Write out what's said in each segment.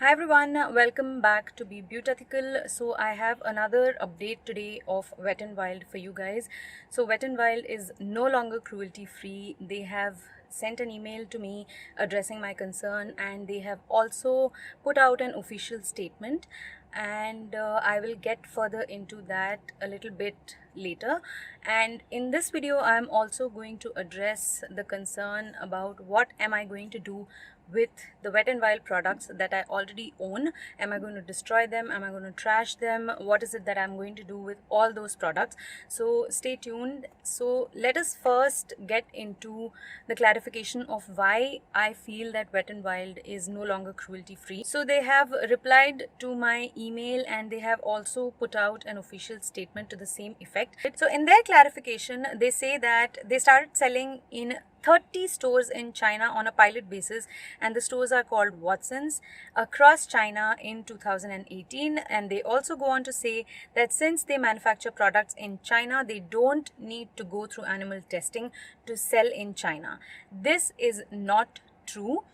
Hi everyone, welcome back to Be Beautethical. So I have another update today of Wet n Wild for you guys. So Wet n Wild is no longer cruelty free. They have sent an email to me addressing my concern, and they have also put out an official statement, and I will get further into that a little bit later. And in this video I'm also going to address the concern about what am I going to do with the Wet n Wild products that I already own. Am I going to destroy them? Am I going to trash them? What is it that I'm going to do with all those products? So stay tuned. So let us first get into the clarification of why I feel that Wet n Wild is no longer cruelty free. So they have replied to my email, and they have also put out an official statement to the same effect. So in their clarification, they say that they started selling in 30 stores in China on a pilot basis, and the stores are called Watsons across China in 2018. And they also go on to say that since they manufacture products in China, they don't need to go through animal testing to sell in China. This is not true.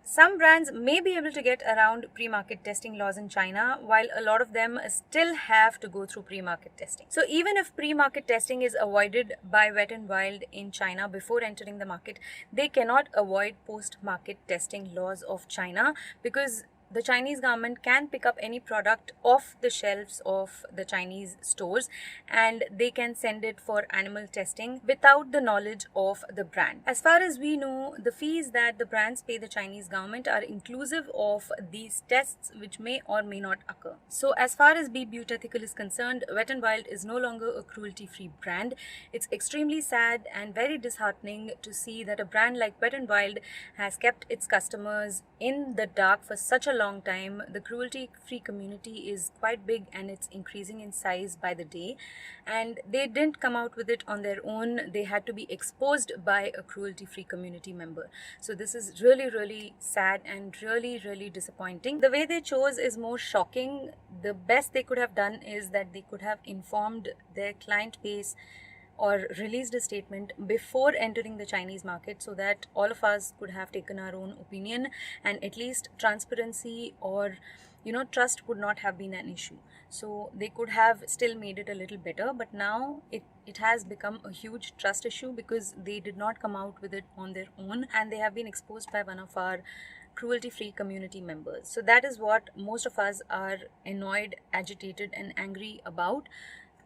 Some brands may be able to get around pre-market testing laws in China, while a lot of them still have to go through pre-market testing. So even if pre-market testing is avoided by Wet n Wild in China before entering the market, they cannot avoid post-market testing laws of China, because the Chinese government can pick up any product off the shelves of the Chinese stores, and they can send it for animal testing without the knowledge of the brand. As far as we know, the fees that the brands pay the Chinese government are inclusive of these tests, which may or may not occur. So as far as Be Beautethical is concerned, Wet n Wild is no longer a cruelty-free brand. It's extremely sad and very disheartening to see that a brand like Wet n Wild has kept its customers in the dark for such a long time. The cruelty free community is quite big, and it's increasing in size by the day, and they didn't come out with it on their own. They had to be exposed by a cruelty free community member. So this is really sad and really disappointing. The way they chose is more shocking. The best they could have done is that they could have informed their client base or released a statement before entering the Chinese market, so that all of us could have taken our own opinion, and at least transparency or trust would not have been an issue. So they could have still made it a little better, but now it has become a huge trust issue because they did not come out with it on their own, and they have been exposed by one of our cruelty-free community members. So that is what most of us are annoyed, agitated and angry about.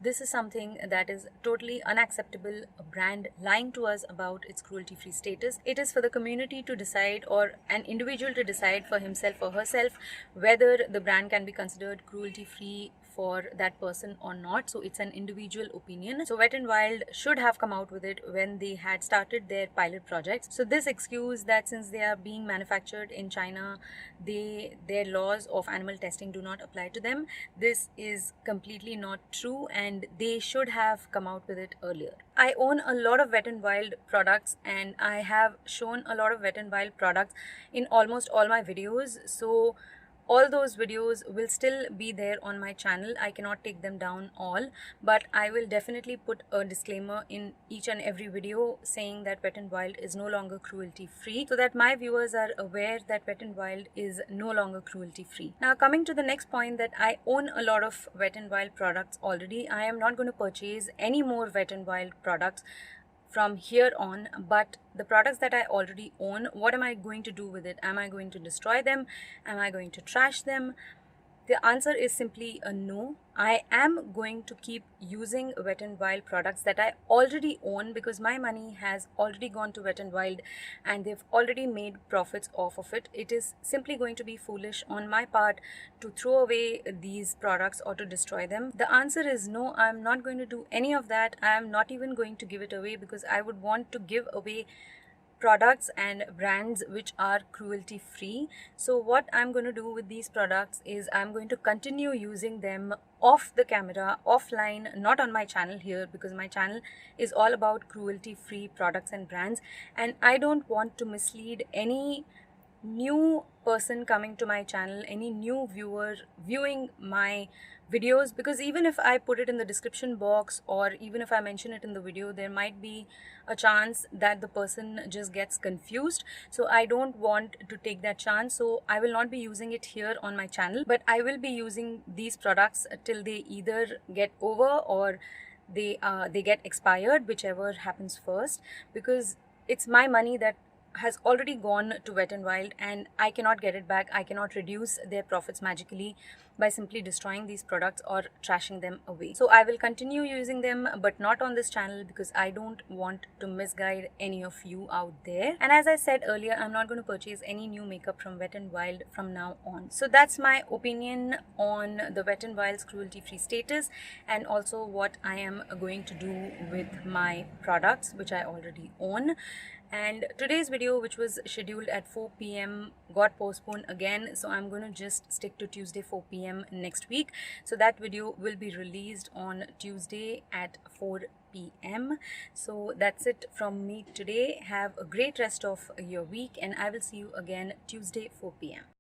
This is something that is totally unacceptable, a brand lying to us about its cruelty-free status. It is for the community to decide, or an individual to decide for himself or herself, whether the brand can be considered cruelty-free for that person or not. So it's an individual opinion. So Wet n Wild should have come out with it when they had started their pilot projects. So this excuse that since they are being manufactured in China, their laws of animal testing do not apply to them, this is completely not true, and they should have come out with it earlier. I own a lot of Wet n Wild products, and I have shown a lot of Wet n Wild products in almost all my videos. So all those videos will still be there on my channel. I cannot take them down all, but I will definitely put a disclaimer in each and every video saying that Wet n Wild is no longer cruelty free, so that my viewers are aware that Wet n Wild is no longer cruelty free. Now coming to the next point, that I own a lot of Wet n Wild products already. I am not going to purchase any more Wet n Wild products from here on, but the products that I already own, what am I going to do with it? Am I going to destroy them? Am I going to trash them? The answer is simply a no. I am going to keep using Wet n Wild products that I already own, because my money has already gone to Wet n Wild and they've already made profits off of it. It is simply going to be foolish on my part to throw away these products or to destroy them. The answer is no, I'm not going to do any of that. I am not even going to give it away, because I would want to give away products and brands which are cruelty free. So what I'm going to do with these products is I'm going to continue using them off the camera, offline, not on my channel here, because my channel is all about cruelty free products and brands, and I don't want to mislead any new person coming to my channel, any new viewer viewing my videos, because even if I put it in the description box or even if I mention it in the video, there might be a chance that the person just gets confused. So I don't want to take that chance, so I will not be using it here on my channel, but I will be using these products till they either get over or they get expired, whichever happens first, because it's my money that has already gone to Wet n Wild and I cannot get it back. I cannot reduce their profits magically by simply destroying these products or trashing them away. So I will continue using them, but not on this channel, because I don't want to misguide any of you out there. And as I said earlier, I'm not going to purchase any new makeup from Wet n Wild from now on. So that's my opinion on the Wet n Wild's cruelty free status, and also what I am going to do with my products which I already own. And today's video, which was scheduled at 4 p.m, got postponed again, so I'm going to just stick to Tuesday 4 p.m. next week. So that video will be released on Tuesday at 4 p.m. So that's it from me today. Have a great rest of your week, and I will see you again Tuesday 4 p.m.